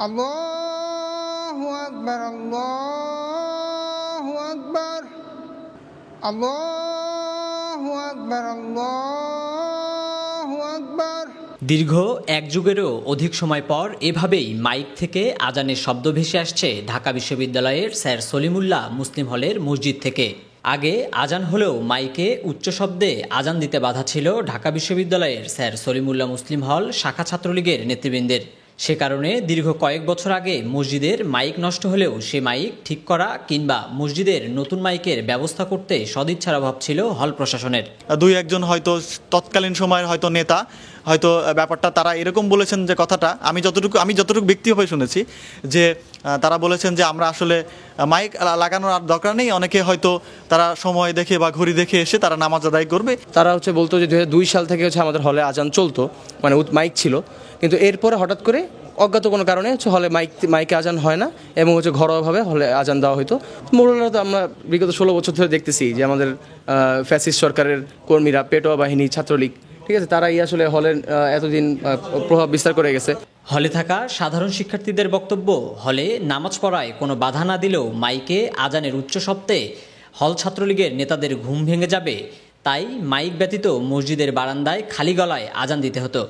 আল্লাহু আকবার, আল্লাহু আকবার, আল্লাহু আকবার, আল্লাহু আকবার। দীর্ঘ এক যুগেরও অধিক সময় পর এভাবেই মাইক থেকে আজানের শব্দ ভেসে আসছে ঢাকা বিশ্ববিদ্যালয়ের স্যার সলিমুল্লাহ মুসলিম হলের মসজিদ থেকে। আগে আজান হলেও মাইকে উচ্চ শব্দে আজান দিতে বাধা ছিল ঢাকা বিশ্ববিদ্যালয়ের স্যার সলিমুল্লাহ মুসলিম হল শাখা ছাত্রলীগের নেতৃবৃন্দের। সে কারণে দীর্ঘ কয়েক বছর আগে মসজিদের মাইক নষ্ট হলেও সে মাইক ঠিক করা কিংবা মসজিদের নতুন মাইকের ব্যবস্থা করতে সদিচ্ছার অভাব ছিল হল প্রশাসনের। দুই একজন হয়তো তৎকালীন সময়ের হয়তো নেতা হয়তো ব্যাপারটা তারা এরকম বলেছেন যে কথাটা আমি যতটুকু ব্যক্তিভাবে শুনেছি যে তারা বলেছেন যে আমরা আসলে মাইক লাগানোর আর দরকার নেই, অনেকে হয়তো তারা সময় দেখে বা ঘড়ি দেখে এসে তারা নামাজ আদায় করবে। তারা বলতো যে 2002 সাল থেকে আমাদের হলে আজান চলতো, মানে মাইক ছিল, কিন্তু এরপরে হঠাৎ করে অজ্ঞাত কোনো কারণে হলে মাইকে আজান হয় না এবং ঘরোয়াভাবে হলে আজান দেওয়া হতো। মূলত আমরা বিগত 16 বছর ধরে দেখতেছি যে আমাদের ফ্যাসিস্ট সরকারের কর্মীরা, পেটোয়া বাহিনী, ছাত্রলীগ, ঠিক আছে, তারাই আসলে হলের এতদিন প্রভাব বিস্তার করে গেছে। হলে থাকা সাধারণ শিক্ষার্থীদের বক্তব্য, হলে নামাজ পড়ায় কোনো বাধা না দিলেও মাইকে আজানের উচ্চ শব্দে হল ছাত্রলীগের নেতাদের ঘুম ভেঙে যাবে, তাই মাইক ব্যতীত মসজিদের বারান্দায় খালি গলায় আজান দিতে হতো।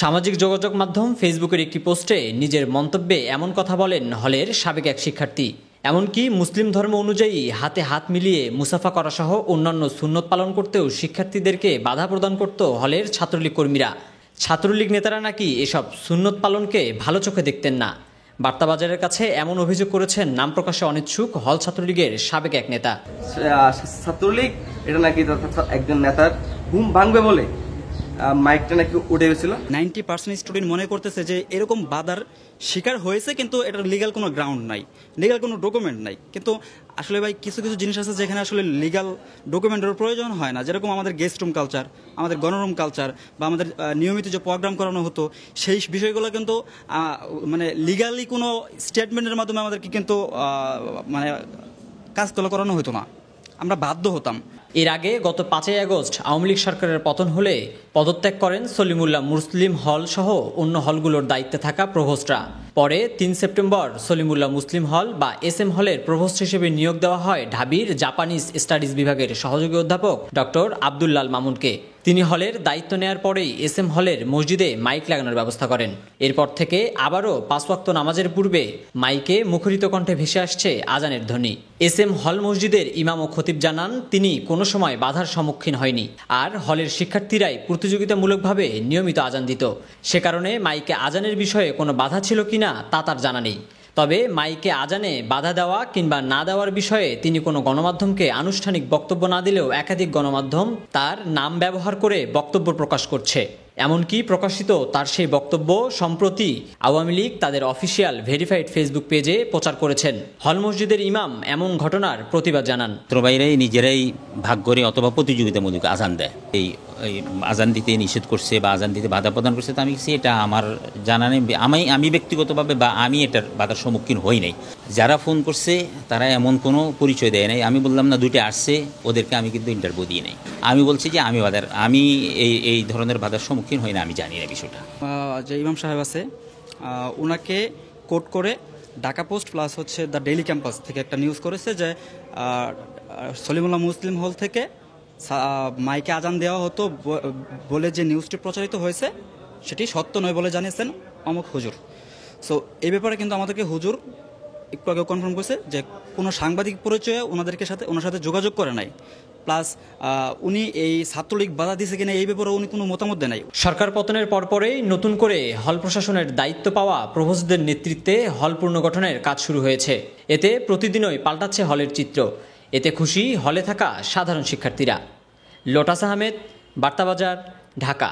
সামাজিক যোগাযোগ মাধ্যম ফেসবুকের একটি পোস্টে নিজের মন্তব্যে এমন কথা বলেন হলের সাবেক এক শিক্ষার্থী। এমনকি মুসলিম ধর্ম অনুযায়ী হাতে হাত মিলিয়ে মুসাফা করা সহ অন্যান্য সুন্নত পালন করতেও শিক্ষার্থীদেরকে বাধা প্রদান করত হলের ছাত্রলীগ কর্মীরা। ছাত্রলীগ নেতারা নাকি এসব সুন্নত পালনকে ভালো চোখে দেখতেন না। বার্তাবাজারের কাছে এমন অভিযোগ করেছেন নাম প্রকাশে অনিচ্ছুক হল ছাত্রলীগের সাবেক এক নেতা। ছাত্রলীগ এটা নাকি একজন নেতার ঘুম ভাঙবে বলে মাইকটা নাকি উঠে গেছিল। 90% স্টুডেন্ট মনে করতেছে যে এরকম বাধার শিকার হয়েছে, কিন্তু এটার লিগ্যাল কোনো গ্রাউন্ড নাই, লিগ্যাল কোনো ডকুমেন্ট নাই। কিন্তু আসলে ভাই কিছু কিছু জিনিস আছে যেখানে আসলে লিগ্যাল ডকুমেন্টের প্রয়োজন হয় না, যেরকম আমাদের গেস্ট রুম কালচার, আমাদের গণরুম কালচার বা আমাদের নিয়মিত যে প্রোগ্রাম করানো হতো সেই বিষয়গুলো কিন্তু মানে লিগ্যালি কোনো স্টেটমেন্টের মাধ্যমে আমাদেরকে কিন্তু মানে কাজগুলো করানো হতো না, আমরা বাধ্য হতাম। এর আগে গত 5ই আগস্ট আওয়ামী লীগ সরকারের পতন হলে পদত্যাগ করেন সলিমুল্লাহ মুসলিম হল সহ অন্য হলগুলোর দায়িত্বে থাকা প্রভোস্টরা। পরে 3 সেপ্টেম্বর সলিমুল্লাহ মুসলিম হল বা SM হলের প্রভোস্ট হিসেবে নিয়োগ দেওয়া হয় ঢাবির জাপানিজ স্টাডিজ বিভাগের সহযোগী অধ্যাপক ডক্টর আব্দুল্লাল মামুনকে। তিনি হলের দায়িত্ব নেয়ার পরেই SM হলের মসজিদে মাইক লাগানোর ব্যবস্থা করেন। এরপর থেকে আবারও 5 ওয়াক্ত নামাজের পূর্বে মাইকে মুখরিত কণ্ঠে ভেসে আসছে আজানের ধ্বনি। SM হল মসজিদের ইমাম ও খতিব জানান তিনি কোনো সময় বাধার সম্মুখীন হয়নি, আর হলের শিক্ষার্থীরাই প্রতিযোগিতামূলকভাবে নিয়মিত আজান দিত। সে কারণে মাইকে আজানের বিষয়ে কোনো বাধা ছিল কিনা তা তার জানা নেই। তবে মাইকে আজানে বাধা দেওয়া কিংবা না দেওয়ার বিষয়ে তিনি কোনো গণমাধ্যমকে আনুষ্ঠানিক বক্তব্য না দিলেও একাধিক গণমাধ্যম তার নাম ব্যবহার করে বক্তব্য প্রকাশ করছে। এমনকি প্রকাশিত তার সেই বক্তব্য সম্প্রতি আওয়ামী লীগ তাদের অফিসিয়াল ভেরিফাইড ফেসবুক পেজে প্রচার করেছেন। হল মসজিদের ইমাম এমন ঘটনার প্রতিবাদ জানান। ছাত্রবাইরাই নিজেরাই ভাগ করে অথবা প্রতিযোগিতামূলক আজান দেয়, এই আজান দিতে নিষেধ করছে বা আজান দিতে বাধা প্রদান করছে, তো আমি এটা আমার জানা নেই। আমি ব্যক্তিগতভাবে বা আমি এটার বাধার সম্মুখীন হই নাই। যারা ফোন করছে তারা এমন কোনো পরিচয় দেয় নাই। আমি বললাম না 2টা আসছে, ওদেরকে আমি কিন্তু ইন্টারভিউ দিই নাই। আমি বলছি যে আমি এই ধরনের বাধার সম্মুখীন হই না, আমি জানি না বিষয়টা। যে ইমাম সাহেব আছে ওনাকে কোট করে Dhaka post plus the daily campus থেকে একটা নিউজ করেছে যে সলিমুল্লাহ মুসলিম হল থেকে মাইকে আজান দেওয়া হতো বলে যে নিউজটি প্রচারিত হয়েছে সেটি সত্য নয় বলে জানিয়েছেন অমুক হুজুর। সো এই ব্যাপারে কিন্তু আমাদেরকে হুজুর একটু আগে কনফার্ম করেছে যে কোনো সাংবাদিক পরিচয়ে ওনার সাথে যোগাযোগ করে নাই, প্লাস উনি এই ছাত্রলীগ বাধা দিয়েছে কিনা এই ব্যাপারে উনি কোনো মতামত দেয় নাই। সরকার পতনের পরপরেই নতুন করে হল প্রশাসনের দায়িত্ব পাওয়া প্রভোস্টদের নেতৃত্বে হল পুনর্গঠনের কাজ শুরু হয়েছে। এতে প্রতিদিনই পাল্টাচ্ছে হলের চিত্র। এতে খুশি হলে থাকা সাধারণ শিক্ষার্থীরা। লোটাস আহমেদ, বার্তাবাজার, ঢাকা।